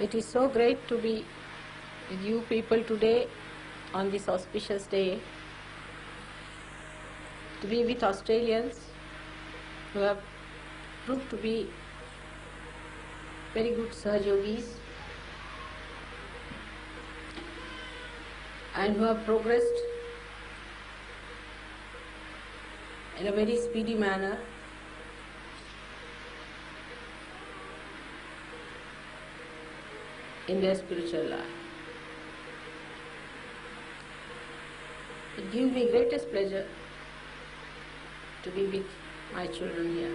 It is so great to be with you people today on this auspicious day, to be with Australians who have proved to be very good Sahaja Yogis and who have progressed in a very speedy manner in their spiritual life. It gives me greatest pleasure to be with my children here.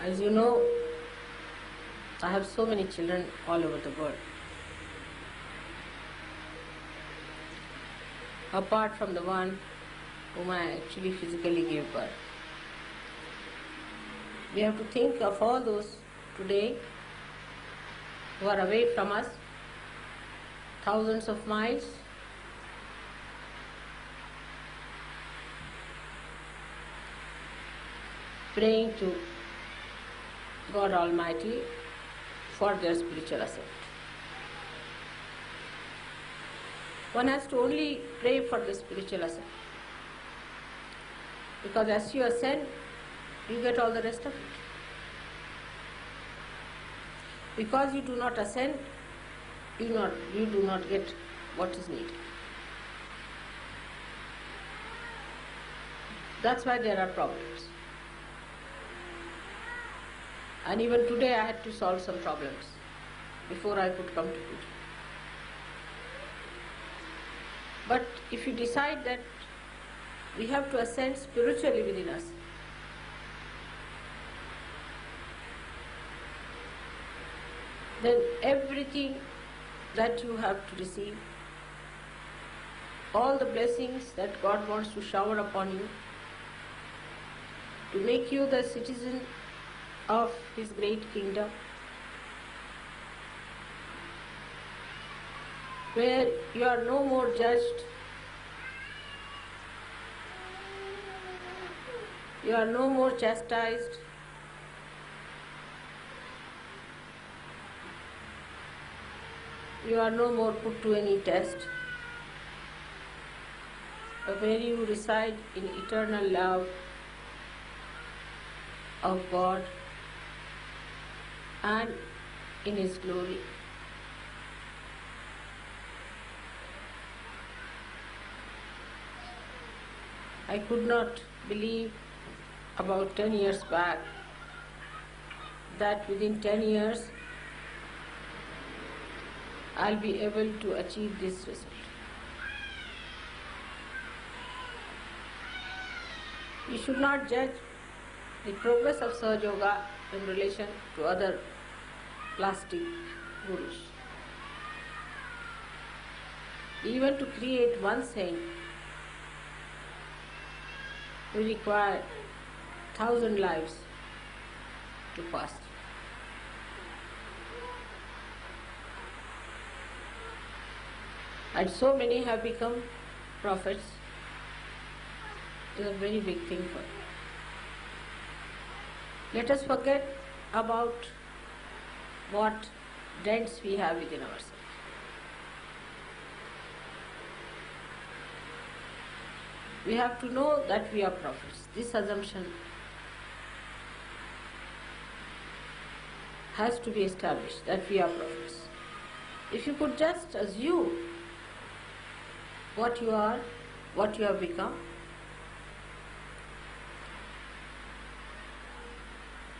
As you know, I have so many children all over the world. Apart from the one whom I actually physically gave birth. We have to think of all those today who are away from us, thousands of miles, praying to God Almighty for their spiritual ascent. One has to only pray for the spiritual ascent, because as you ascend, you get all the rest of it. Because you do not ascend, you do not get what is needed. That's why there are problems. And even today I had to solve some problems before I could come to Puja. But if you decide that we have to ascend spiritually within us, then everything that you have to receive, all the blessings that God wants to shower upon you, to make you the citizen of His great kingdom, where you are no more judged, you are no more chastised, you are no more put to any test, but where you reside in eternal love of God and in His glory. I could not believe about 10 years back that within 10 years I'll be able to achieve this result. You should not judge the progress of Sahaja Yoga in relation to other plastic gurus. Even to create one saint, we require 1,000 lives to pass. And so many have become prophets. It is a very big thing for us. Let us forget about what dents we have within ourselves. We have to know that we are prophets. This assumption has to be established, that we are prophets. If you could just assume what you are, what you have become,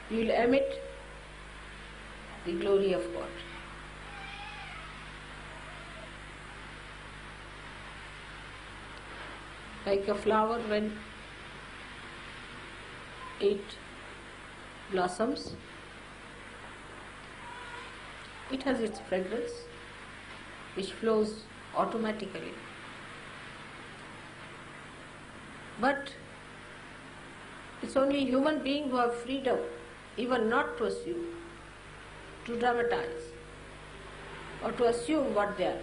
you will emit the glory of God. Like a flower when it blossoms, it has its fragrance which flows automatically. But it's only human beings who have freedom even not to assume, to dramatize, or to assume what they are.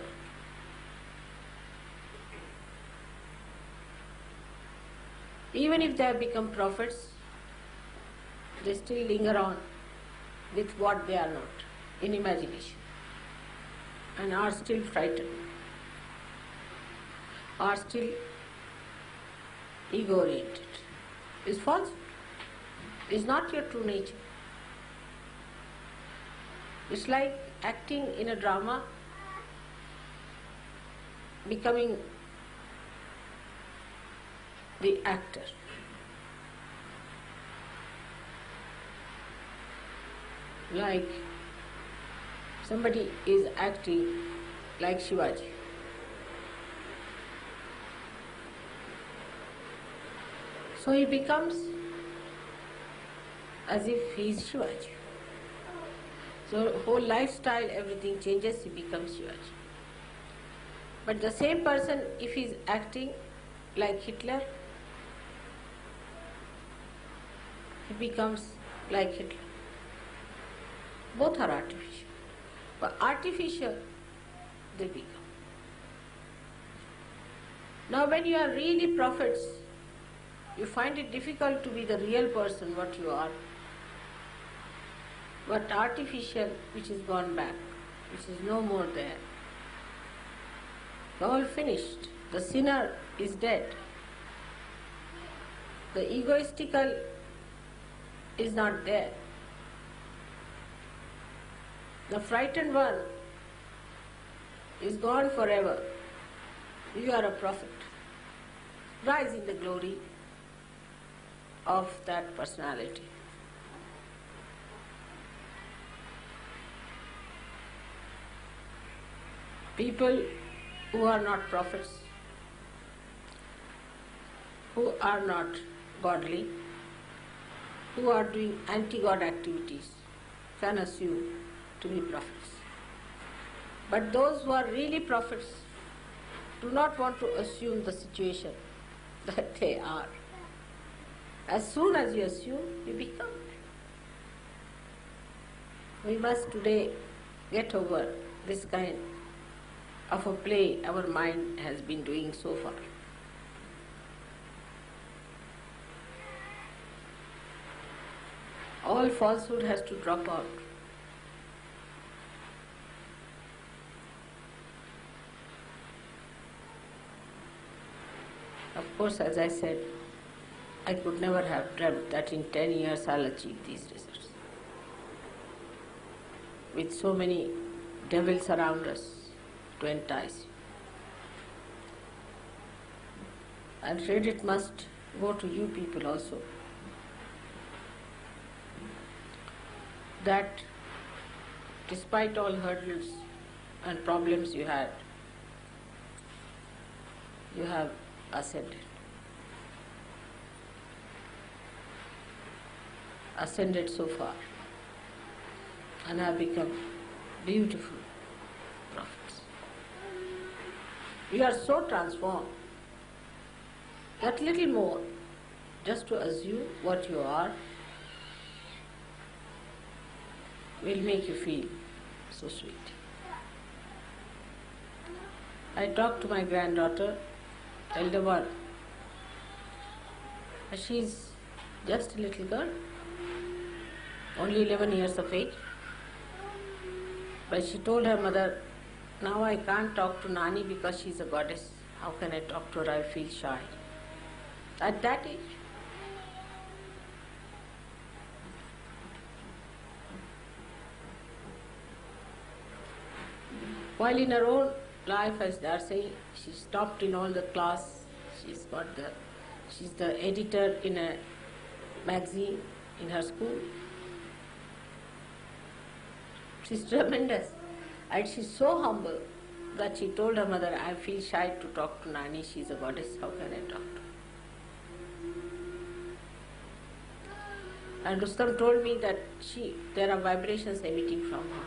Even if they have become prophets, they still linger on with what they are not in imagination and are still frightened, are still ego-oriented. It's false. It's not your true nature. It's like acting in a drama, becoming the actor. Like somebody is acting like Shivaji. So he becomes as if he is Shivaji. So whole lifestyle, everything changes, he becomes Shivaji. But the same person, if he is acting like Hitler, he becomes like Hitler. Both are artificial. But artificial, they become. Now when you are really prophets, you find it difficult to be the real person what you are, but artificial which is gone back, which is no more there. All finished. The sinner is dead. The egoistical is not there. The frightened one is gone forever. You are a prophet. Rise in the glory of that personality. People who are not prophets, who are not godly, who are doing anti-God activities, can assume to be prophets. But those who are really prophets do not want to assume the situation that they are. As soon as you assume, you become. We must today get over this kind of a play our mind has been doing so far. All falsehood has to drop out. Of course, as I said, I could never have dreamt that in 10 years I'll achieve these results. With so many devils around us to entice you. I'm afraid it must go to you people also. That despite all hurdles and problems you had, you have ascended. Ascended so far and have become beautiful prophets. You are so transformed that little more, just to assume what you are, will make you feel so sweet. I talked to my granddaughter, elder one. She's just a little girl, only 11 years of age. But she told her mother, now I can't talk to Nani because she's a goddess. How can I talk to her? I feel shy. At that age. While in her own life, as they are saying, she stopped in all the class. She's the editor in a magazine in her school. She's tremendous. And she's so humble that she told her mother, I feel shy to talk to Nani, she's a goddess, how can I talk to her? And Rustam told me that there are vibrations emitting from her.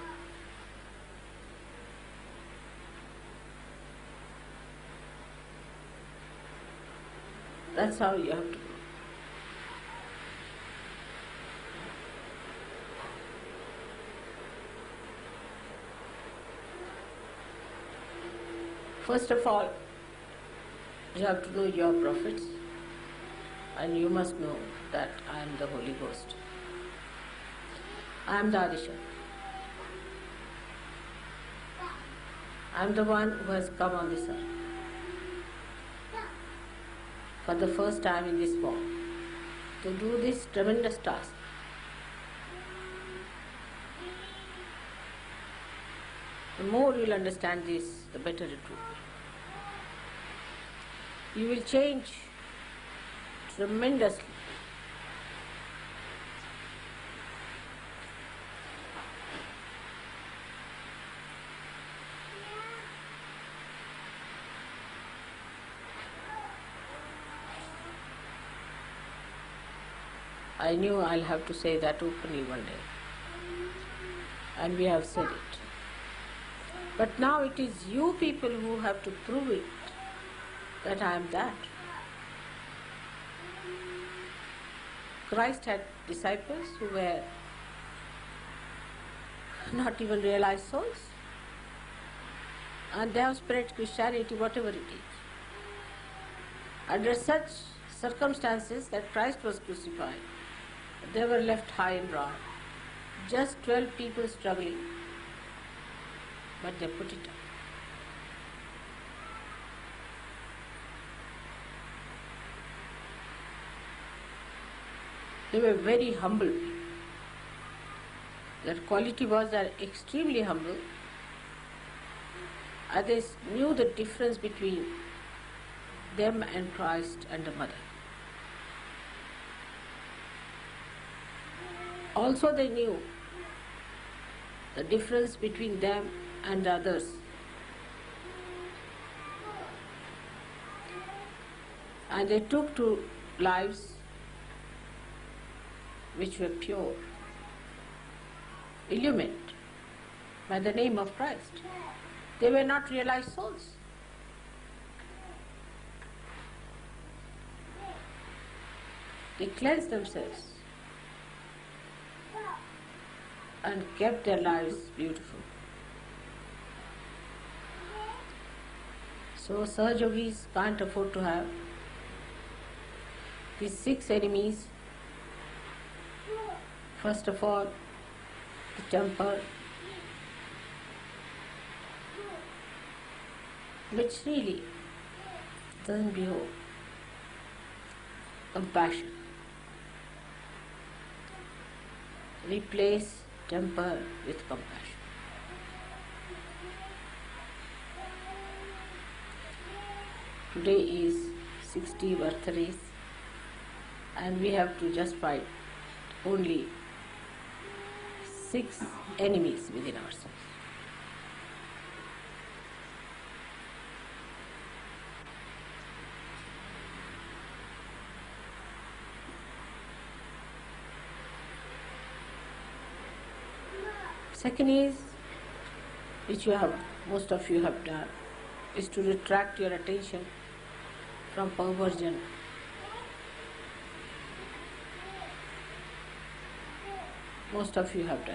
That's how you have to go. First of all, you have to know your prophets. and you must know that I am the Holy Ghost. I am the Adishar. I am the one who has come on this earth for the first time in this form to do this tremendous task. The more you will understand this, the better it will be. You will change tremendously. I knew I'll have to say that openly one day, and we have said it. But now it is you people who have to prove it, that I am that. Christ had disciples who were not even realized souls, and they have spread Christianity, whatever it is. Under such circumstances that Christ was crucified, they were left high and dry. Just 12 people struggling, but they put it up. They were very humble. Their quality was they are extremely humble, and they knew the difference between them and Christ and the Mother. Also they knew the difference between them and the others. And they took to lives which were pure, illumined by the name of Christ. They were not realized souls. They cleansed themselves and kept their lives beautiful. So Sahajogis can't afford to have these 6 enemies. First of all, the temper, which really doesn't behold compassion. Replace temper with compassion. Today is 60 birthdays, and we have to just fight only 6 enemies within ourselves. Second is, which most of you have done, is to retract your attention from perversion. Most of you have done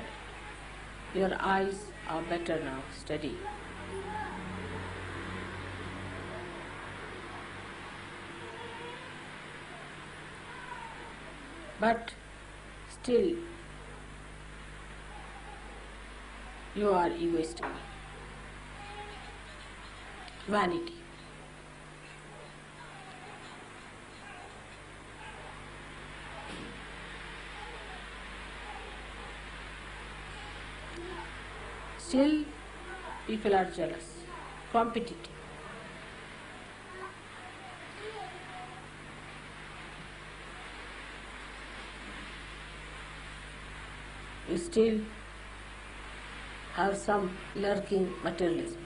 it. Your eyes are better now, steady. But still, you are egoistical. Vanity. Still, people are jealous, competitive. You still have some lurking materialism.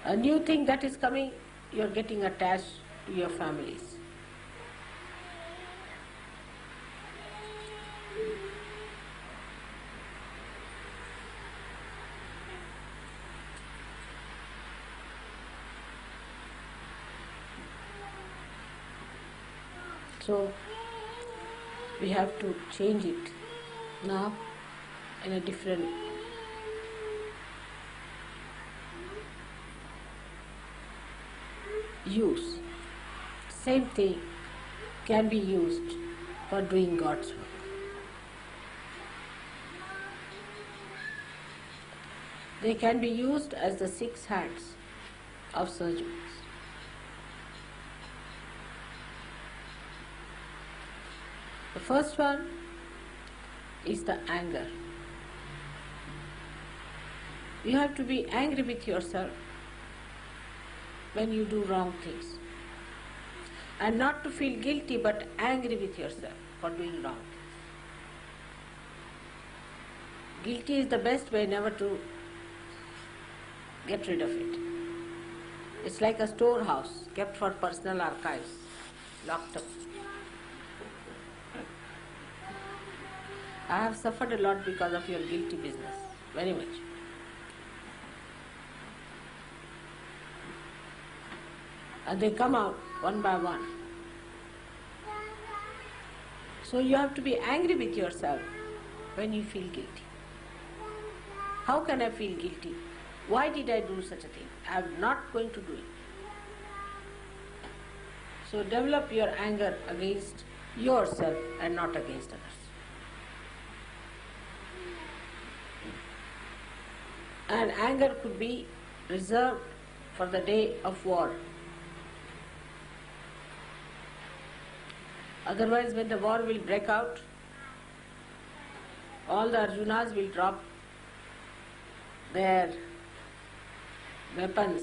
A new thing that is coming, you are getting attached to your families. So we have to change it now in a different use. Same thing can be used for doing God's work. They can be used as the 6 hands of surgeons. The first one is the anger. You have to be angry with yourself when you do wrong things. And not to feel guilty but angry with yourself for doing wrong things. Guilty is the best way never to get rid of it. It's like a storehouse kept for personal archives, locked up. I have suffered a lot because of your guilty business, very much. And they come out one by one. So you have to be angry with yourself when you feel guilty. How can I feel guilty? Why did I do such a thing? I am not going to do it. So develop your anger against yourself and not against others. And anger could be reserved for the day of war. Otherwise, when the war will break out, all the Arjunas will drop their weapons,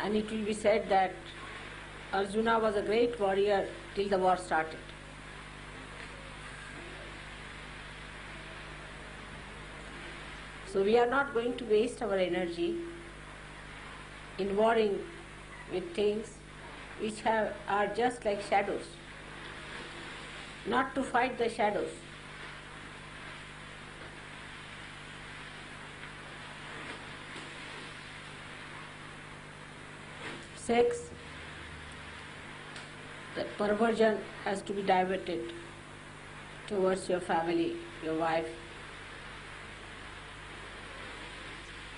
and it will be said that Arjuna was a great warrior till the war started. So we are not going to waste our energy in warring with things which are just like shadows. Not to fight the shadows. Sex, the perversion has to be diverted towards your family, your wife,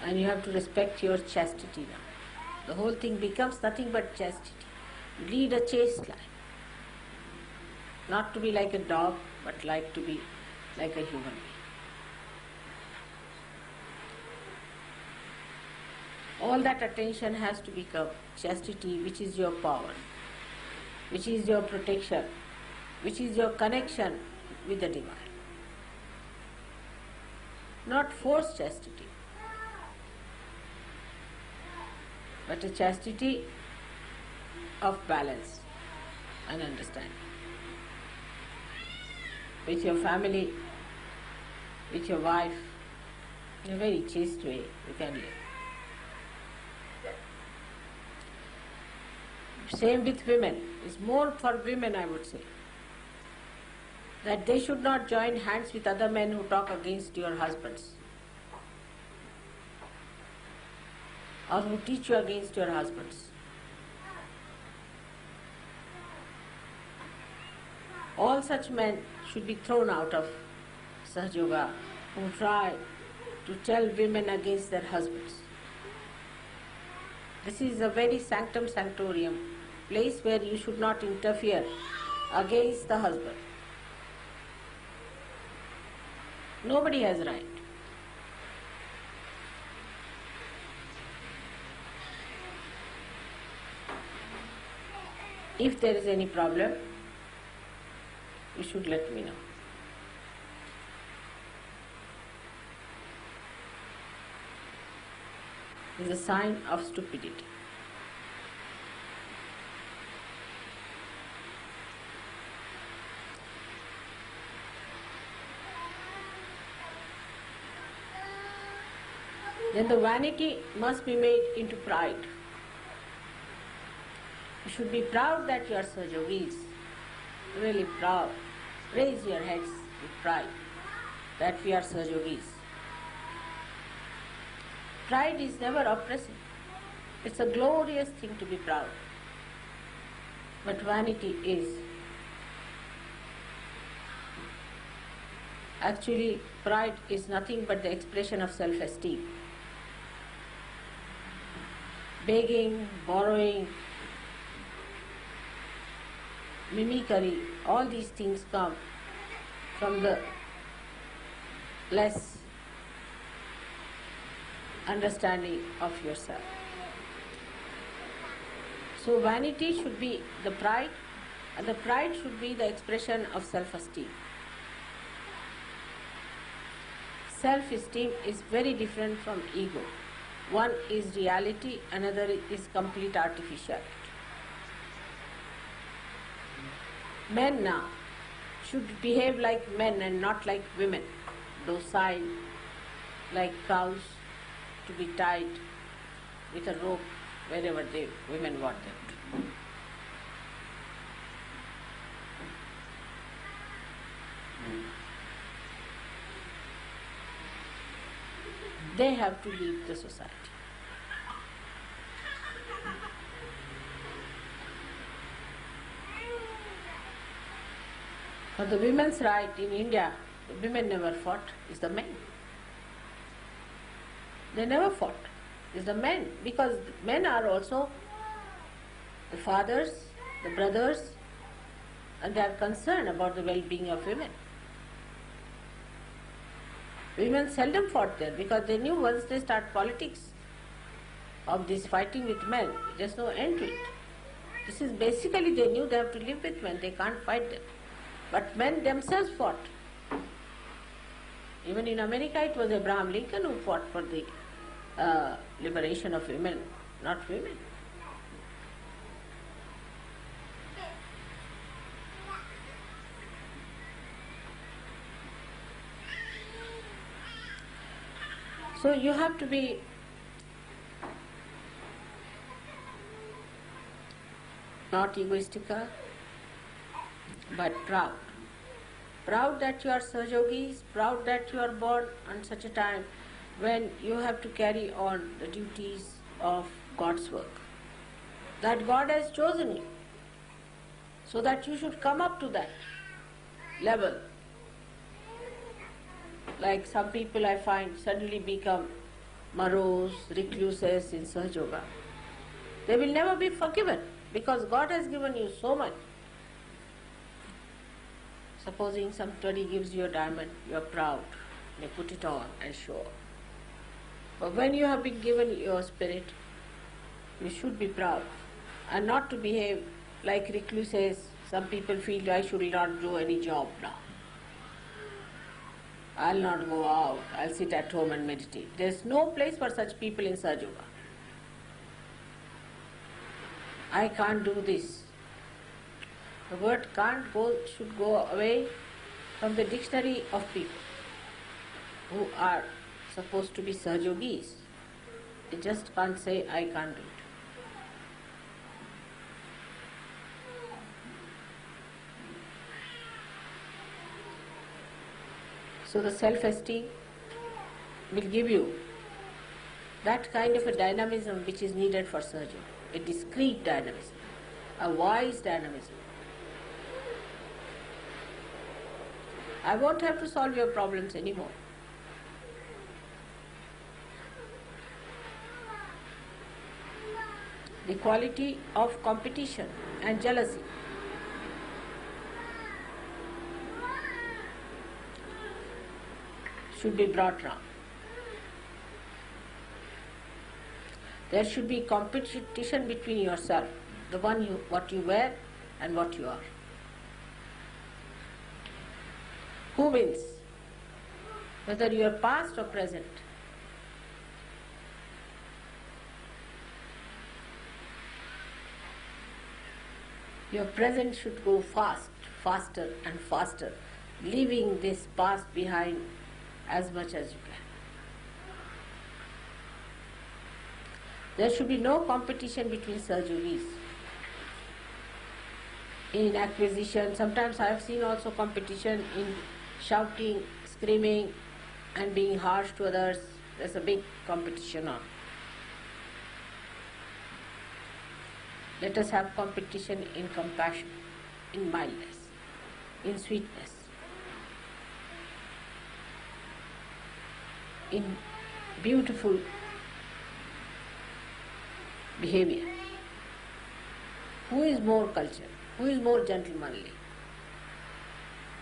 and you have to respect your chastity now. The whole thing becomes nothing but chastity. Lead a chaste life. Not to be like a dog, but to be like a human being. All that attention has to become chastity, which is your power, which is your protection, which is your connection with the Divine. Not forced chastity, but a chastity of balance and understanding. With your family, with your wife, in a very chaste way you can live. Same with women. It's more for women, I would say, that they should not join hands with other men who talk against your husbands or who teach you against your husbands. All such men should be thrown out of Sahaja Yoga who try to tell women against their husbands. This is a very sanctum sanctorium, place where you should not interfere against the husband. Nobody has right. If there is any problem, you should let me know. It is a sign of stupidity. Then the vanity must be made into pride. You should be proud that you are Sahajogis, really proud. Raise your heads with pride that we are Sahajogis. Pride is never oppressive. It's a glorious thing to be proud. But vanity is. Actually, pride is nothing but the expression of self-esteem. begging, borrowing, mimicry, all these things come from the less understanding of yourself. So vanity should be the pride, and the pride should be the expression of self-esteem. Self-esteem is very different from ego. One is reality, another is complete artificiality. Men now should behave like men and not like women, docile, like cows, to be tied with a rope wherever women want them to. They have to leave the society. For the women's right in India, the women never fought, it's the men. They never fought, it's the men, because men are also the fathers, the brothers, and they are concerned about the well-being of women. Women seldom fought there because they knew once they start politics of this fighting with men, there's no end to it. This is basically they knew they have to live with men, they can't fight them. But men themselves fought. Even in America it was Abraham Lincoln who fought for the liberation of women, not women. So you have to be not egoistical, but proud. Proud that you are Sahajogis, proud that you are born on such a time when you have to carry on the duties of God's work. That God has chosen you, so that you should come up to that level. Like some people I find suddenly become morose, recluses in Sahajoga. They will never be forgiven because God has given you so much. Supposing somebody gives you a diamond, you are proud, you put it on and show. But when you have been given your spirit, you should be proud and not to behave like recluses. Some people feel I should not do any job now. I'll not go out, I'll sit at home and meditate. There's no place for such people in Sahajoga. I can't do this. The word can't go should go away from the dictionary of people who are supposed to be Sahajogis. They just can't say, I can't do it. So the self-esteem will give you that kind of a dynamism which is needed for Sahaja, a discreet dynamism, a wise dynamism. I won't have to solve your problems anymore. The quality of competition and jealousy should be brought down. There should be competition between yourself, the one what you wear and what you are. Who wins? Whether you are past or present. Your present should go fast, faster and faster, leaving this past behind as much as you can. There should be no competition between Sahajogis. In acquisition, sometimes I have seen also competition in shouting, screaming and being harsh to others. There's a big competition on. Let us have competition in compassion, in mildness, in sweetness, in beautiful behavior. Who is more cultured? Who is more gentlemanly?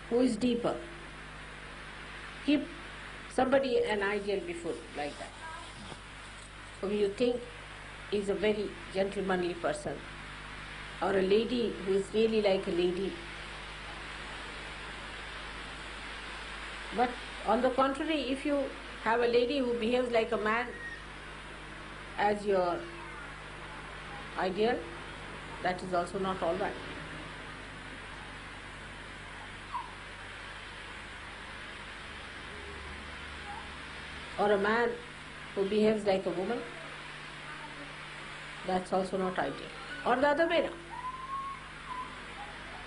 Who is deeper? Keep somebody an ideal before like that, whom you think is a very gentlemanly person, or a lady who is really like a lady. But on the contrary, if you have a lady who behaves like a man as your ideal, that is also not all right. Or a man who behaves like a woman, that's also not ideal. Or the other way around.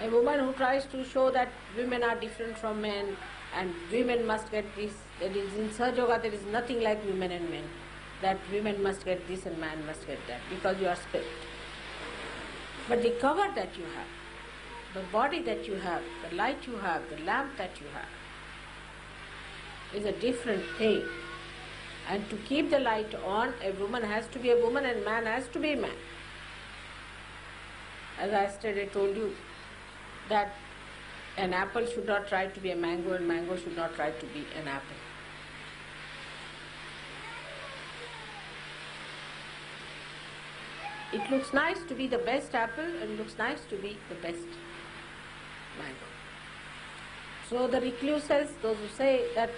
A woman who tries to show that women are different from men and women must get this, that is in Sahaja Yoga there is nothing like women and men, that women must get this and man must get that because you are spirit. But the cover that you have, the body that you have, the light you have, the lamp that you have is a different thing. And to keep the light on, a woman has to be a woman and man has to be a man. As I yesterday told you that an apple should not try to be a mango and mango should not try to be an apple. It looks nice to be the best apple and it looks nice to be the best mango. So the recluses, those who say that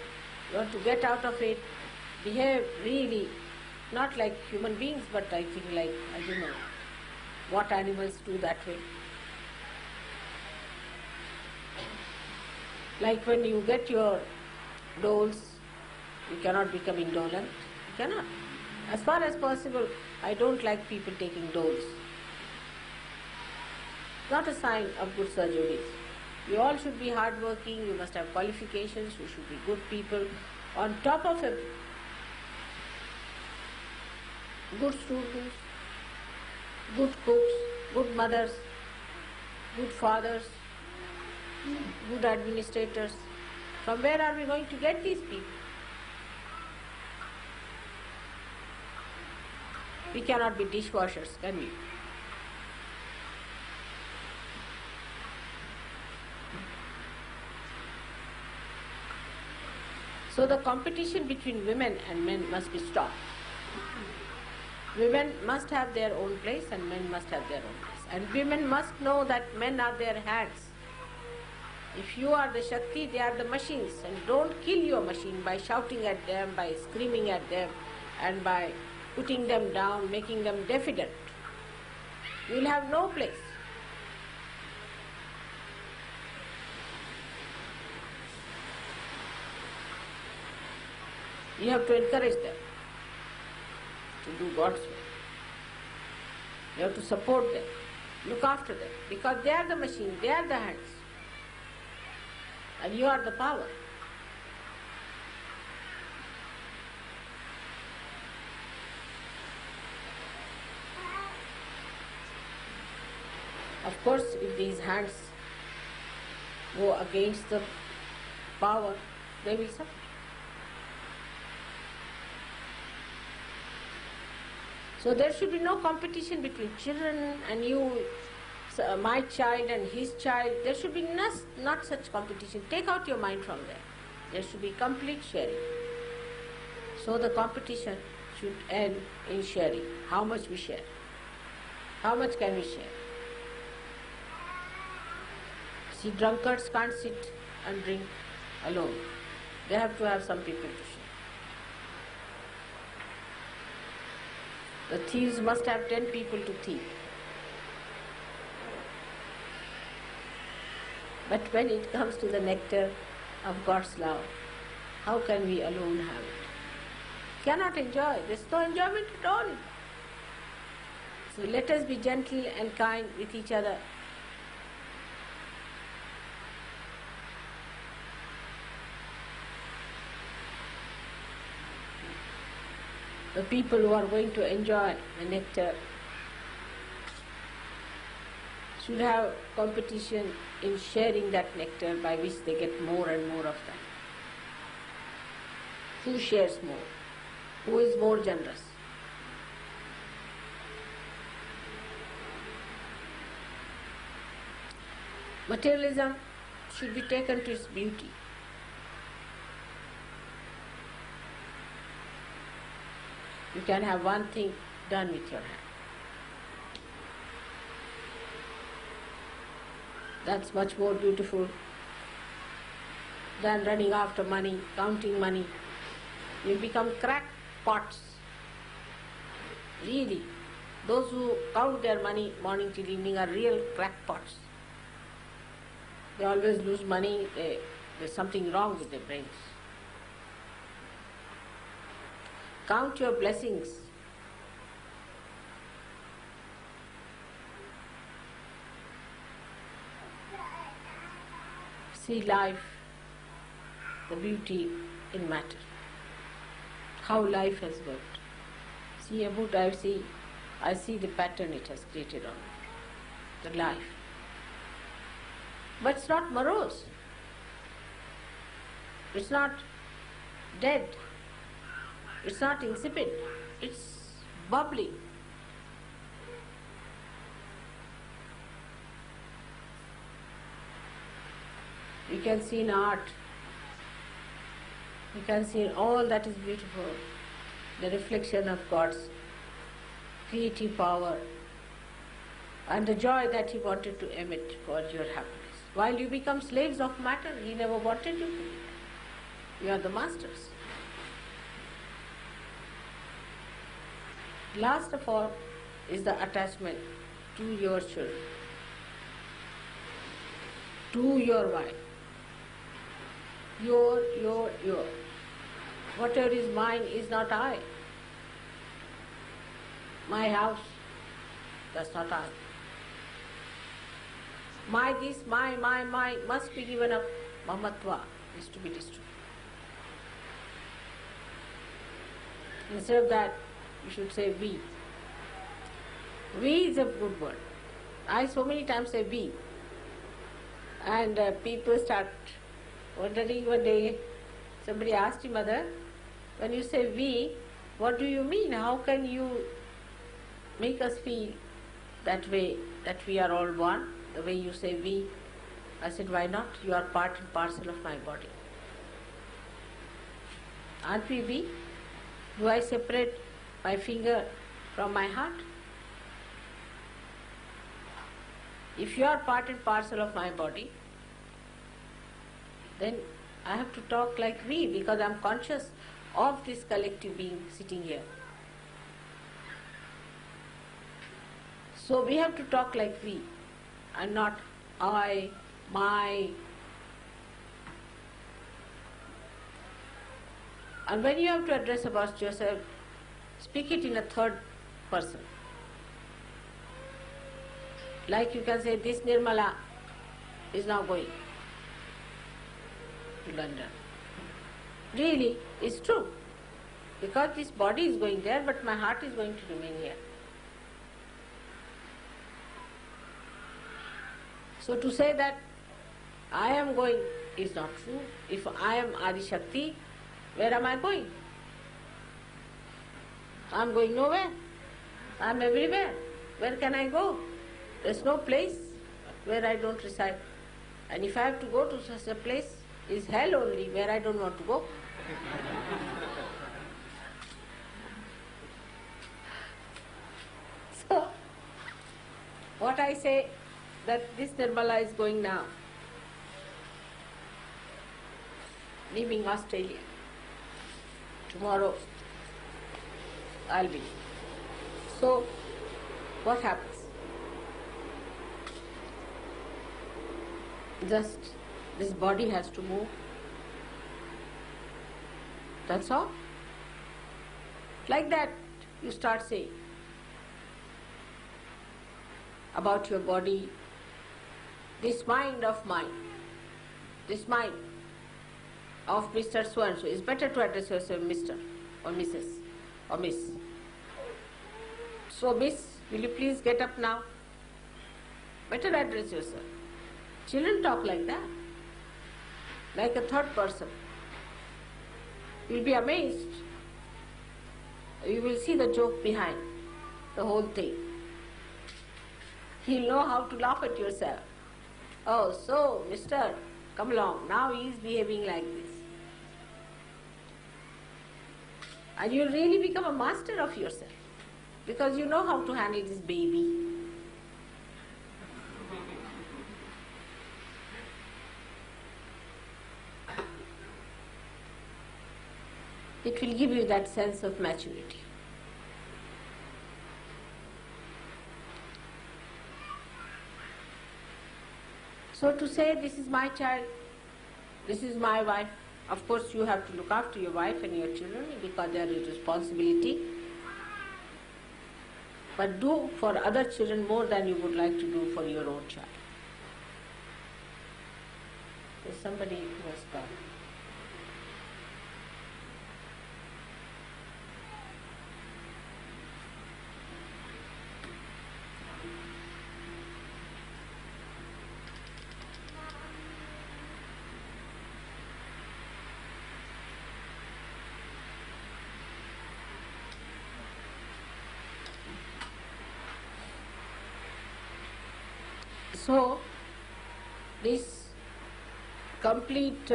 you want to get out of it, behave really not like human beings, but I think like, I don't know what animals do that way. Like when you get your doles, you cannot become indolent. You cannot. As far as possible, I don't like people taking doles. Not a sign of good surgeries. You all should be hardworking, you must have qualifications, you should be good people. On top of it, good students, good cooks, good mothers, good fathers, good administrators. From where are we going to get these people? We cannot be dishwashers, can we? So the competition between women and men must be stopped. Women must have their own place and men must have their own place. And women must know that men are their hands. If you are the Shakti, they are the machines. And don't kill your machine by shouting at them, by screaming at them, and by putting them down, making them diffident. You will have no place. You have to encourage them to do God's will. You have to support them, look after them, because they are the machine, they are the hands, and you are the power. Of course, if these hands go against the power, they will suffer. So there should be no competition between children and you, my child and his child. There should be not such competition. Take out your mind from there. There should be complete sharing. So the competition should end in sharing. How much we share? How much can we share? See, drunkards can't sit and drink alone. They have to have some people to share. The thieves must have 10 people to thieve. But when it comes to the nectar of God's love, how can we alone have it? Cannot enjoy. There's no enjoyment at all. So let us be gentle and kind with each other. The people who are going to enjoy the nectar should have competition in sharing that nectar by which they get more and more of that. Who shares more? Who is more generous? Materialism should be taken to its beauty. You can have one thing done with your hand. That's much more beautiful than running after money, counting money. You become crackpots. Really, those who count their money morning till evening are real crackpots. They always lose money. There's something wrong with their brains. Count your blessings. See life, the beauty in matter. How life has worked. See a book, I see the pattern it has created on it, the life. But it's not morose. It's not dead. It's not insipid. It's bubbling. You can see in art, you can see in all that is beautiful, the reflection of God's creative power and the joy that He wanted to emit for your happiness. While you become slaves of matter, He never wanted you to be. You are the masters. Last of all is the attachment to your children, to your wife. Your. Whatever is mine is not I. My house, that's not I. My this, my must be given up. Mamatva is to be destroyed. Instead of that, you should say we. We is a good word. I so many times say we. And people start wondering one day, somebody asked him, Mother, when you say we, what do you mean? How can you make us feel that way, that we are all one, the way you say we? I said, why not? You are part and parcel of my body. Aren't we we? Do I separate my finger from my heart? If you are part and parcel of my body, then I have to talk like we, because I am conscious of this collective being sitting here. So we have to talk like we and not I, my. And when you have to address about yourself, speak it in a third person. Like you can say, this Nirmala is now going to London. Really, it's true. Because this body is going there, but my heart is going to remain here. So to say that I am going is not true. If I am Adi Shakti, where am I going? I am going nowhere. I am everywhere. Where can I go? There is no place where I don't reside. And if I have to go to such a place, is hell only, where I don't want to go. So, what I say, that this Nirmala is going now, leaving Australia. Tomorrow I'll be. So, what happens? Just this body has to move. That's all. Like that, you start saying about your body, this mind of mine, this mind of Mr. So-and-so. It's better to address yourself Mr. or Mrs. or Miss. So, Miss, will you please get up now? Better address yourself. Children talk like that, like a third person. You will be amazed. You will see the joke behind the whole thing. You'll know how to laugh at yourself. Oh, so, mister, come along, now he is behaving like this. And you really become a master of yourself because you know how to handle this baby. It will give you that sense of maturity. So to say, this is my child, this is my wife, of course you have to look after your wife and your children because they are your responsibility. But do for other children more than you would like to do for your own child. There's somebody who has come. So, this complete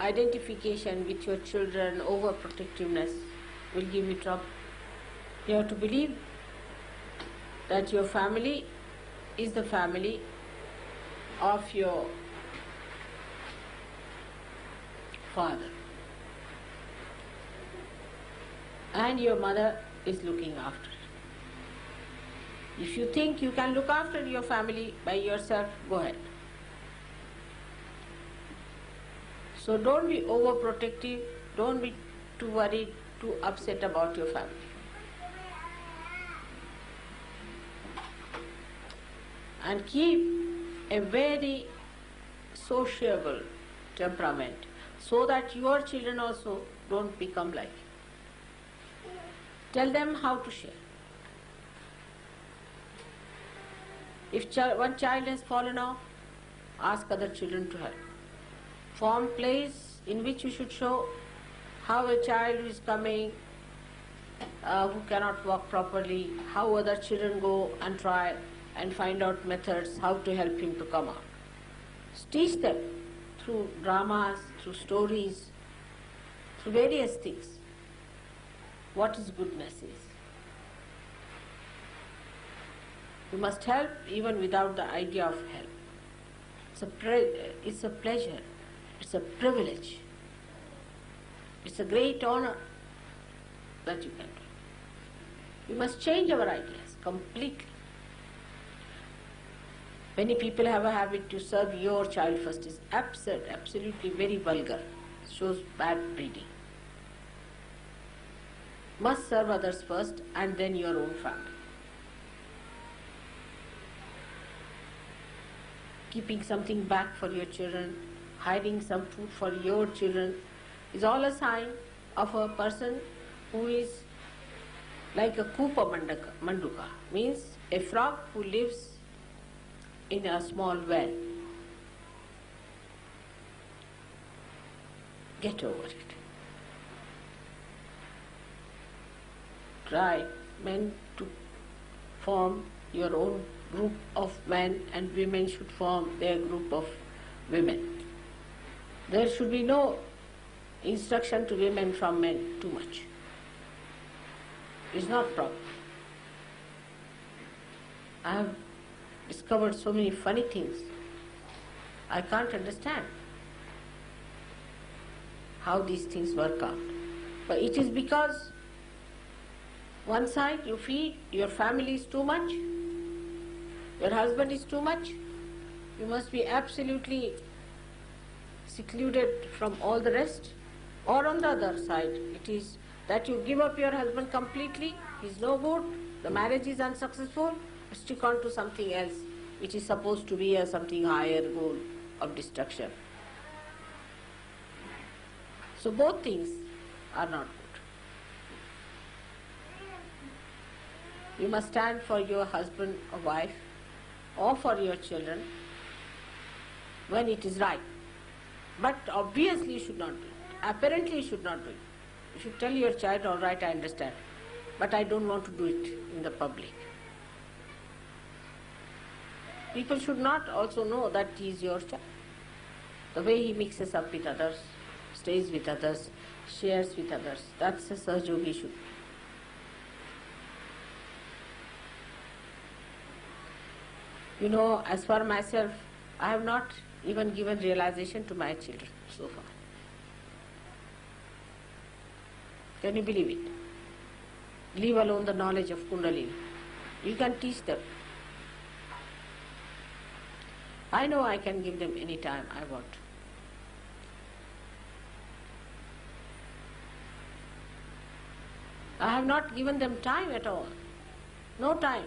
identification with your children, overprotectiveness will give you trouble. You have to believe that your family is the family of your father and your mother is looking after it. If you think you can look after your family by yourself, go ahead. So don't be overprotective, don't be too worried, too upset about your family. And keep a very sociable temperament so that your children also don't become like you. Tell them how to share. If one child has fallen off, ask other children to help. Form plays in which you should show how a child who is coming, who cannot walk properly, how other children go and try and find out methods how to help him to come out. Teach them through dramas, through stories, through various things, what is goodness is. You must help even without the idea of help. It's a pleasure, it's a privilege, it's a great honor that you can do. We must change our ideas completely. Many people have a habit to serve your child first. It's absurd, absolutely very vulgar. It shows bad breeding. Must serve others first and then your own family. Keeping something back for your children, hiding some food for your children is all a sign of a person who is like a Kupa Manduka, means a frog who lives in a small well. Get over it. Try, men, to form your own group of men, and women should form their group of women. There should be no instruction to women from men too much. It's not proper. I have discovered so many funny things. I can't understand how these things work out. But it is because one side you feel your family is too much, your husband is too much, you must be absolutely secluded from all the rest. Or on the other side, it is that you give up your husband completely, he is no good, the marriage is unsuccessful, stick on to something else which is supposed to be a something higher goal of destruction. So both things are not good. You must stand for your husband or wife or for your children when it is right. But obviously you should not do it. Apparently you should not do it. You should tell your child, all right, I understand, but I don't want to do it in the public. People should not also know that he is your child. The way he mixes up with others, stays with others, shares with others, that's a Sahajogi should. You know, as for myself, I have not even given realization to my children so far. Can you believe it? Leave alone the knowledge of Kundalini. You can teach them. I know I can give them any time I want. I have not given them time at all. No time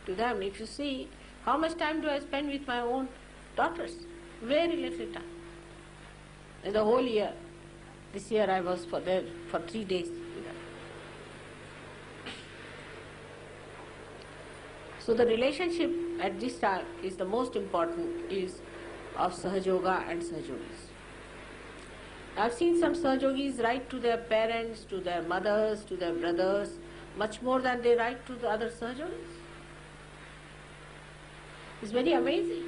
to them. If you see, how much time do I spend with my own daughters? Very little time. In the whole year. This year I was there for 3 days with them. So the relationship at this time is the most important, is of Sahajoga and Sahajogis. I have seen some Sahajogis write to their parents, to their mothers, to their brothers, much more than they write to the other Sahajogis. It's very amazing.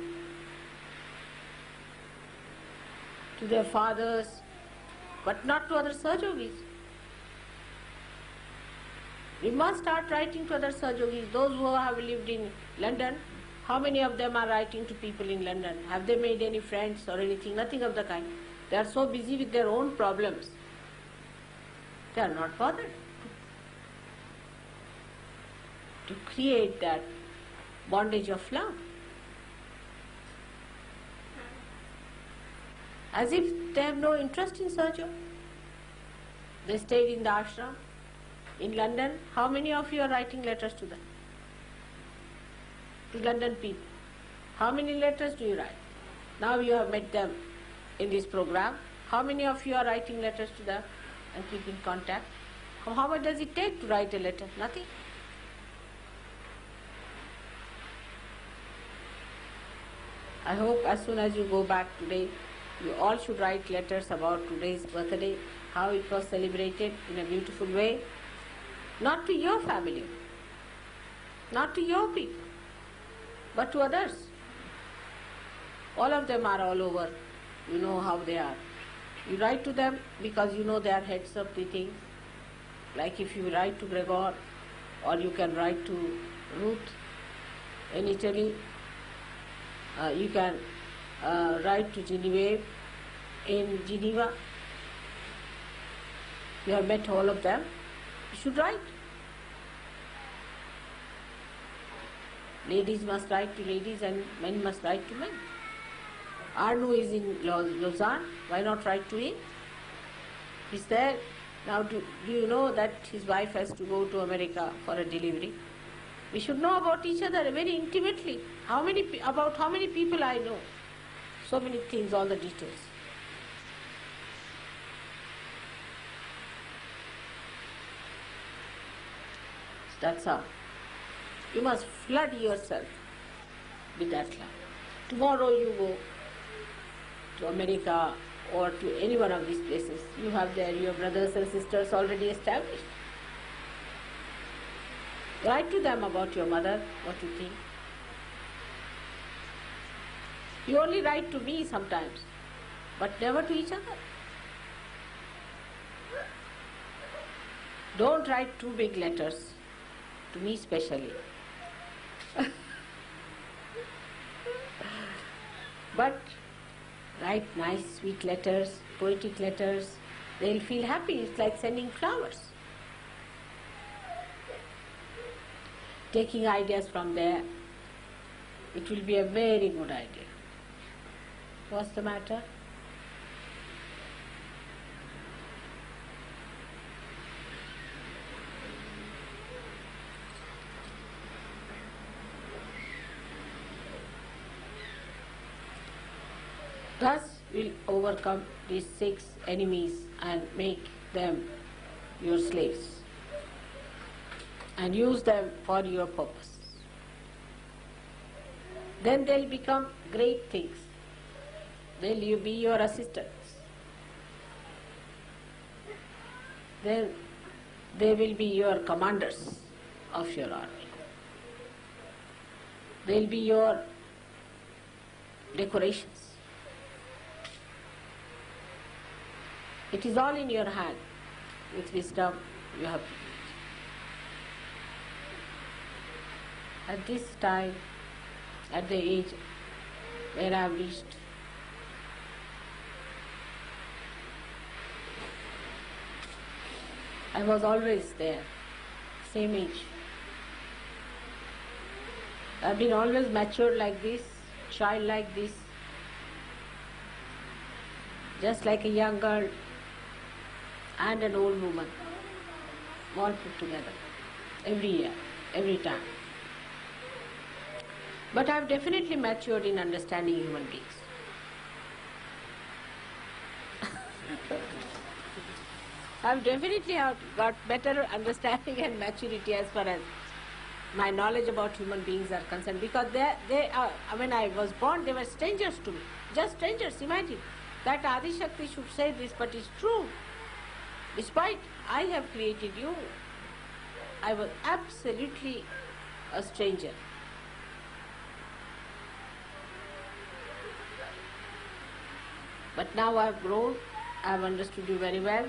To their fathers, but not to other Sahajogis. We must start writing to other Sahajogis. Those who have lived in London, how many of them are writing to people in London? Have they made any friends or anything? Nothing of the kind. They are so busy with their own problems. They are not bothered to create that bondage of love. As if they have no interest in Sahaja. They stayed in the ashram. In London, how many of you are writing letters to them? To London people. How many letters do you write? Now you have met them in this program. How many of you are writing letters to them and keep in contact? How much does it take to write a letter? Nothing. I hope as soon as you go back today, you all should write letters about today's birthday, how it was celebrated in a beautiful way. Not to your family, not to your people, but to others. All of them are all over. You know how they are. You write to them because you know they are heads of the things. Like if you write to Gregor, or you can write to Ruth in Italy, you can write to Genevieve in Geneva. You have met all of them. You should write. Ladies must write to ladies and men must write to men. Arnu is in Lausanne. Why not write to him? He's there. Now do you know that his wife has to go to America for a delivery? We should know about each other very intimately. About how many people I know. So many things, all the details. That's how. You must flood yourself with that love. Tomorrow you go to America or to any one of these places. You have there your brothers and sisters already established. Write to them about your mother, what you think. You only write to me sometimes, but never to each other. Don't write too big letters, to me specially. But write nice, sweet letters, poetic letters. They'll feel happy. It's like sending flowers. Taking ideas from there, it will be a very good idea. What's the matter? Thus will overcome these 6 enemies and make them your slaves and use them for your purpose. Then they'll become great things. They'll be your assistants. Then they will be your commanders of your army. They'll be your decorations. It is all in your hand. With wisdom, you have to do it. At this time, at the age where I have reached, I was always there, same age. I have been always matured like this, child like this, just like a young girl and an old woman, all put together, every year, every time. But I have definitely matured in understanding human beings. I have definitely got better understanding and maturity as far as my knowledge about human beings are concerned, because they are, when I was born, they were strangers to me, just strangers. Imagine that Adi Shakti should say this, but it's true. Despite I have created you, I was absolutely a stranger. But now I have grown, I have understood you very well.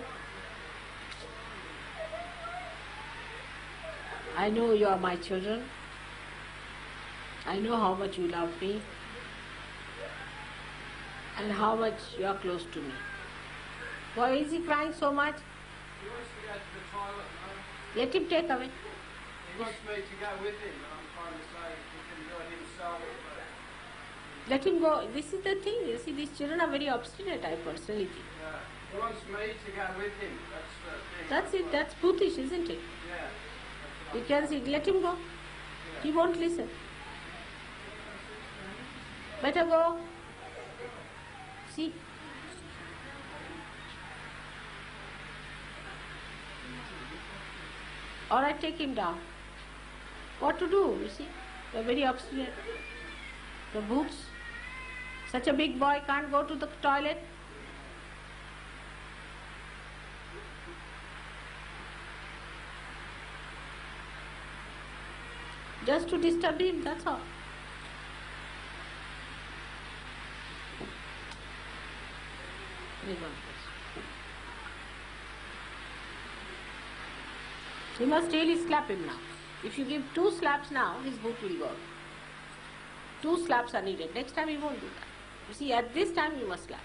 I know you are my children. I know how much you love me and how much you are close to me. Why is he crying so much? He wants to go to the toilet now. Let him take away. He wants me to go with him, and I'm trying to say he can do it himself. Let him go. This is the thing. You see, these children are very obstinate, I personally think. Yeah. He wants me to go with him. That's the thing. That's it. That's brutish, isn't it? Yeah. You can see. Let him go. He won't listen. Better go. See. Or I take him down. What to do, you see? They're very obstinate. The boots. Such a big boy can't go to the toilet. Just to disturb him, that's all. You must really slap him now. If you give 2 slaps now, his boot will go. 2 slaps are needed. Next time he won't do that. You see, at this time you must slap.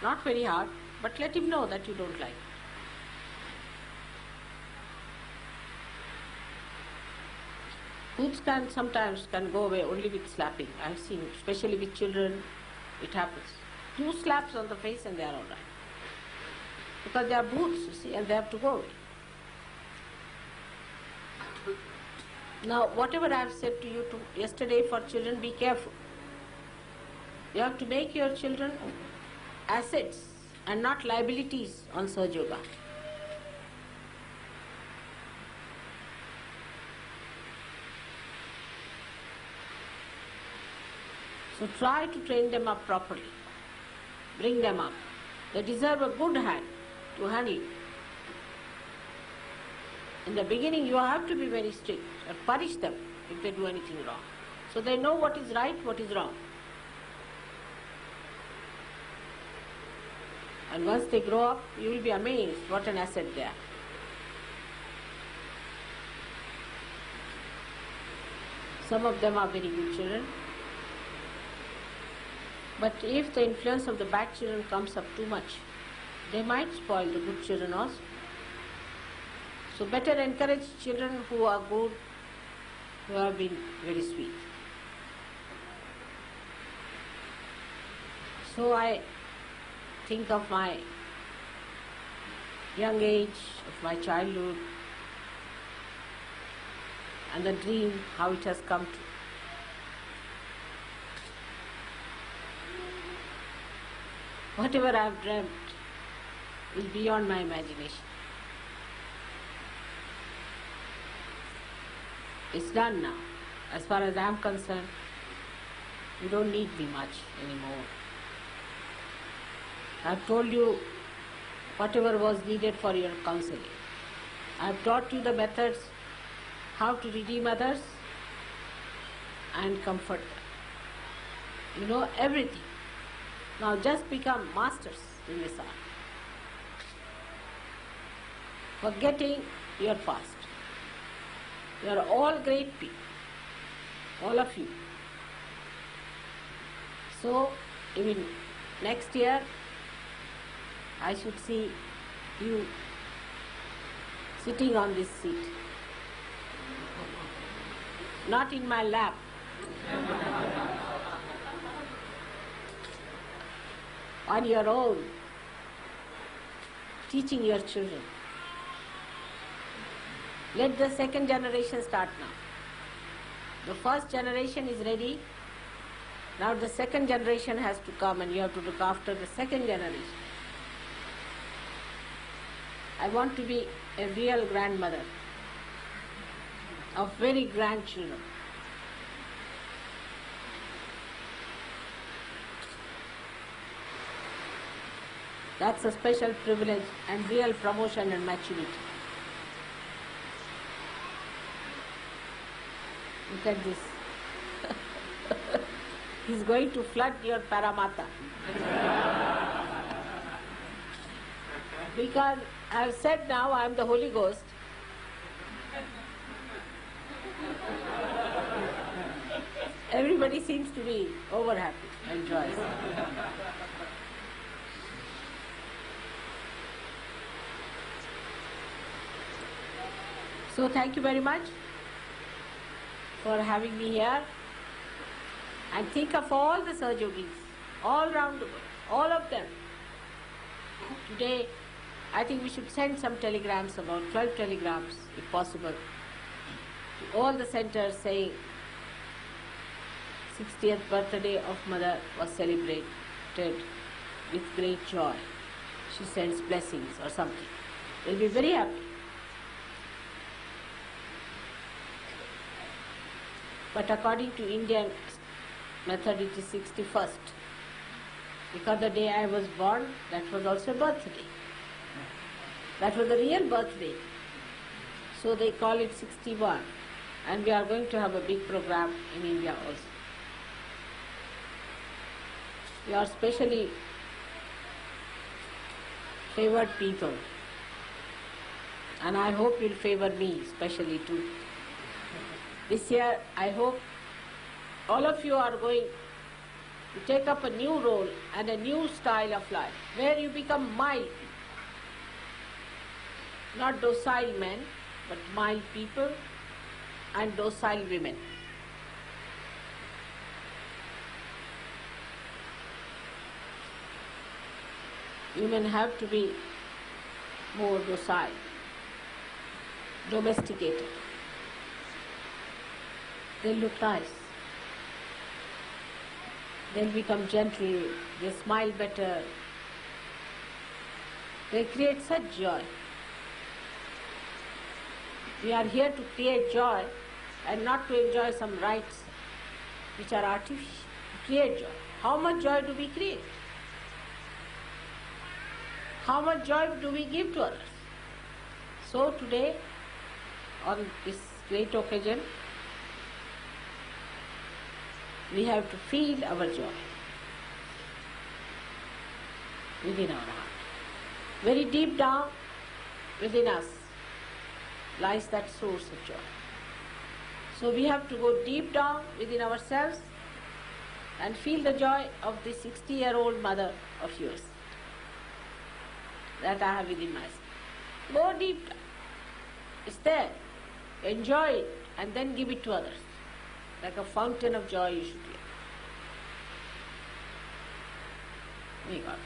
Not very hard, but let him know that you don't like it. Boots sometimes can go away only with slapping. I have seen, especially with children, it happens. 2 slaps on the face and they are all right. Because they are boots, you see, and they have to go away. Now, whatever I have said to you yesterday for children, be careful. You have to make your children assets and not liabilities on Sahaja Yoga. So try to train them up properly. Bring them up. They deserve a good hand to handle it. In the beginning you have to be very strict and punish them if they do anything wrong. So they know what is right, what is wrong. And once they grow up, you will be amazed what an asset they are. Some of them are very good children. But if the influence of the bad children comes up too much, they might spoil the good children also. So better encourage children who are good, who have been very sweet. So I think of my young age, of my childhood, and the dream, how it has come true. Whatever I have dreamt is beyond my imagination. It's done now. As far as I am concerned, you don't need me much anymore. I have told you whatever was needed for your counseling. I have taught you the methods how to redeem others and comfort them. You know everything. Now just become masters in this art. Forgetting your past. You are all great people, all of you. So, even next year, I should see you sitting on this seat. Not in my lap. On your own, teaching your children. Let the second generation start now. The first generation is ready. Now the second generation has to come and you have to look after the second generation. I want to be a real grandmother of very grandchildren. That's a special privilege and real promotion and maturity. Look at this. He's going to flood your Paramata. Because I have said now I am the Holy Ghost. Everybody seems to be over happy and joyous. So thank you very much for having me here. And think of all the Sahajogis, all around the world, all of them. Today, I think we should send some telegrams, about 12 telegrams, if possible, to all the centers saying 60th birthday of Mother was celebrated with great joy. She sends blessings or something. They'll be very happy. But according to Indian method, it is 61st. Because the day I was born, that was also birthday. That was the real birthday. So they call it 61. And we are going to have a big program in India also. We are specially favored people. And I hope you'll favor me especially too. This year, I hope all of you are going to take up a new role and a new style of life, where you become mild people. Not docile men, but mild people and docile women. Women have to be more docile, domesticated. They'll look nice. They'll become gentle, they smile better. They create such joy. We are here to create joy and not to enjoy some rites which are artificial. To create joy. How much joy do we create? How much joy do we give to others? So today, on this great occasion, we have to feel our joy within our heart. Very deep down within us lies that source of joy. So we have to go deep down within ourselves and feel the joy of the 60-year-old mother of yours that I have within myself. Go deep down. It's there. Enjoy it and then give it to others. Like a fountain of joy you should be. May God